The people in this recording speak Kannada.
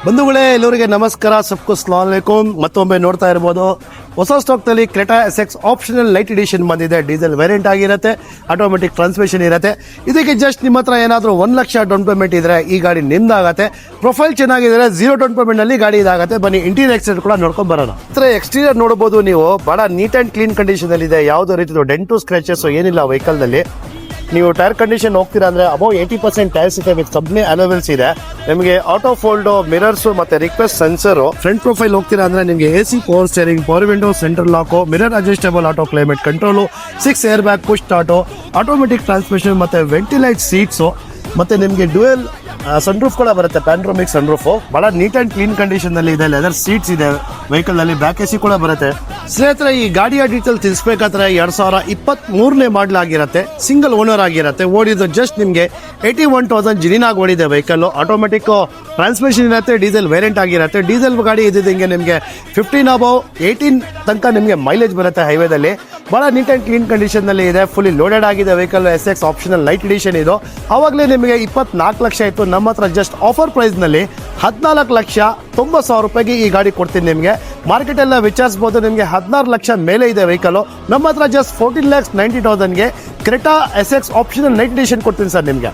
ಬಂಧುಗಳೇ, ಎಲ್ಲರಿಗೆ ನಮಸ್ಕಾರ. ಸಬ್ಕು ಸಲಾಮ್ ಅಲೈಕುಂ. ಮತ್ತೊಮ್ಮೆ ನೋಡ್ತಾ ಇರ್ಬೋದು, ಹೊಸ ಸ್ಟಾಕ್ನಲ್ಲಿ Creta SX optional light edition ಬಂದಿದೆ. ಡೀಸೆಲ್ ವೇರಿಯಂಟ್ ಆಗಿರುತ್ತೆ, ಆಟೋಮೆಟಿಕ್ ಟ್ರಾನ್ಸ್ಮಿಷನ್ ಇರುತ್ತೆ. ಇದಕ್ಕೆ ಜಸ್ಟ್ ನಿಮ್ಮ ಹತ್ರ ಏನಾದರೂ 1 ಲಕ್ಷ ಡೌನ್ ಪೇಮೆಂಟ್ ಇದ್ರೆ ಈ ಗಾಡಿ ನಿಮ್ದಾಗತ್ತೆ. ಪ್ರೊಫೈಲ್ ಚೆನ್ನಾಗಿದ್ರೆ 0 ಡೌನ್ ಪೇಮೆಂಟ್ ನಲ್ಲಿ ಗಾಡಿ ಇದಾಗುತ್ತೆ. ಬನ್ನಿ ಇಂಟೀರಿಯರ್ ಎಕ್ಸ್ಟೀರಿಯರ್ ಕೂಡ ನೋಡ್ಕೊಂಡು ಬರೋಣ. ಎಕ್ಸ್ಟೀರಿಯರ್ ನೋಡಬಹುದು ನೀವು, ಬಹಳ ನೀಟ್ ಅಂಡ್ ಕ್ಲೀನ್ ಕಂಡೀಷನ್ ಅಲ್ಲಿ ಇದೆ. ಯಾವುದೇ ರೀತಿ ಡೆಂಟು ಸ್ಕ್ರಾಚಸ್ ಏನಿಲ್ಲ ವೆಹಿಕಲ್ ನಲ್ಲಿ. ನೀವು ಟೈರ್ ಕಂಡೀಷನ್ ಹೋಗ್ತೀರಾ ಅಂದ್ರೆ ಅಬೌವ್ 80% ಟೈರ್ಸ್ ಇದೆ ವಿತ್ ಕಂಪ್ನಿ ಅಲೋವೆಲ್ಸ್ ಇದೆ. ನಿಮಗೆ ಆಟೋ ಫೋಲ್ಡ್ ಮಿರರ್ಸ್ ಮತ್ತೆ ರಿಕ್ವೆಸ್ಟ್ ಸೆನ್ಸರ್. ಫ್ರಂಟ್ ಪ್ರೊಫೈಲ್ ಹೋಗ್ತೀರಾ ಅಂದ್ರೆ ನಿಮಗೆ AC power steering, power window, central lock, mirror adjustable auto climate control, 6 air bag, push start, automatic transmission ಮತ್ತೆ ವೆಂಟಿಲೈಟ್ ಸೀಟ್ಸ್, ಮತ್ತೆ ನಿಮಗೆ ಡ್ಯುಯಲ್ ಸನ್ರೂಫ್ ಕೂಡ ಬರುತ್ತೆ, ಪ್ಯಾನ್ಡ್ರೋಮಿಕ್ ಸನ್ರೂಫ್. ಬಹಳ ನೀಟ್ ಅಂಡ್ ಕ್ಲೀನ್ ಕಂಡೀಷನ್ ನಲ್ಲಿ ಇದೆ. ಲೆದರ್ ಸೀಟ್ಸ್ ಇದೆ ವೆಹಿಕಲ್ ನಲ್ಲಿ, ಬ್ಯಾಕ್ AC ಕೂಡ ಬರುತ್ತೆ. ಸ್ನೇಹಿತರೆ, ಈ ಗಾಡಿಯ ಡೀಟೇಲ್ ತಿಳಿಸ್ಬೇಕಾದ್ರೆ 2023ನೇ ಮಾಡಲ್ ಆಗಿರುತ್ತೆ, ಸಿಂಗಲ್ ಓನರ್ ಆಗಿರುತ್ತೆ. ಓಡಿದ್ದು ಜಸ್ಟ್ ನಿಮಗೆ 81,000 ಜಿನಿನಾಗಿ ಓಡಿದೆ ವೆಹಿಕಲ್. ಆಟೋಮೆಟಿಕ್ ಟ್ರಾನ್ಸ್ಮಿಷನ್ ಇರುತ್ತೆ, ಡೀಸೆಲ್ ವೇರಿಯಂಟ್ ಆಗಿರುತ್ತೆ. ಡೀಸೆಲ್ ಗಾಡಿ ಇದ್ದಿದ್ದಂಗೆ ನಿಮಗೆ 15 ಅಬೌವ್ 18 ತನಕ ನಿಮಗೆ ಮೈಲೇಜ್ ಬರುತ್ತೆ ಹೈವೇದಲ್ಲಿ. ಬಹಳ ನೀಟ್ ಅಂಡ್ ಕ್ಲೀನ್ ಕಂಡೀಷನ್ ನಲ್ಲಿ ಇದೆ. ಫುಲ್ಲಿ ಲೋಡೆಡ್ ಆಗಿದೆ ವೆಹಿಕಲ್. ಎಸ್ಎಕ್ಸ್ ಆಪ್ಷನಲ್ ಲೈಟ್ ಎಡಿಷನ್ ಇದು. ಅವಾಗಲೇ ನಿಮಗೆ 24 ಲಕ್ಷ ಇತ್ತು. ನಮ್ಮ ಹತ್ರ ಜಸ್ಟ್ ಆಫರ್ ಪ್ರೈಸ್ ನಲ್ಲಿ 14,90,000 ರೂಪಾಯಿಗೆ ಈ ಗಾಡಿ ಕೊಡ್ತೀನಿ ನಿಮಗೆ. ಮಾರ್ಕೆಟ್ ಎಲ್ಲ ವಿಚಾರಿಸಬಹುದು. ನಿಮಗೆ 16 ಲಕ್ಷ ಮೇಲೆ ಇದೆ ವೆಹಿಕಲ್. ನಮ್ಮ ಹತ್ರ ಜಸ್ಟ್ 14,90,000ಗೆ Creta SX optional light edition ಕೊಡ್ತೀನಿ ಸರ್ ನಿಮಗೆ.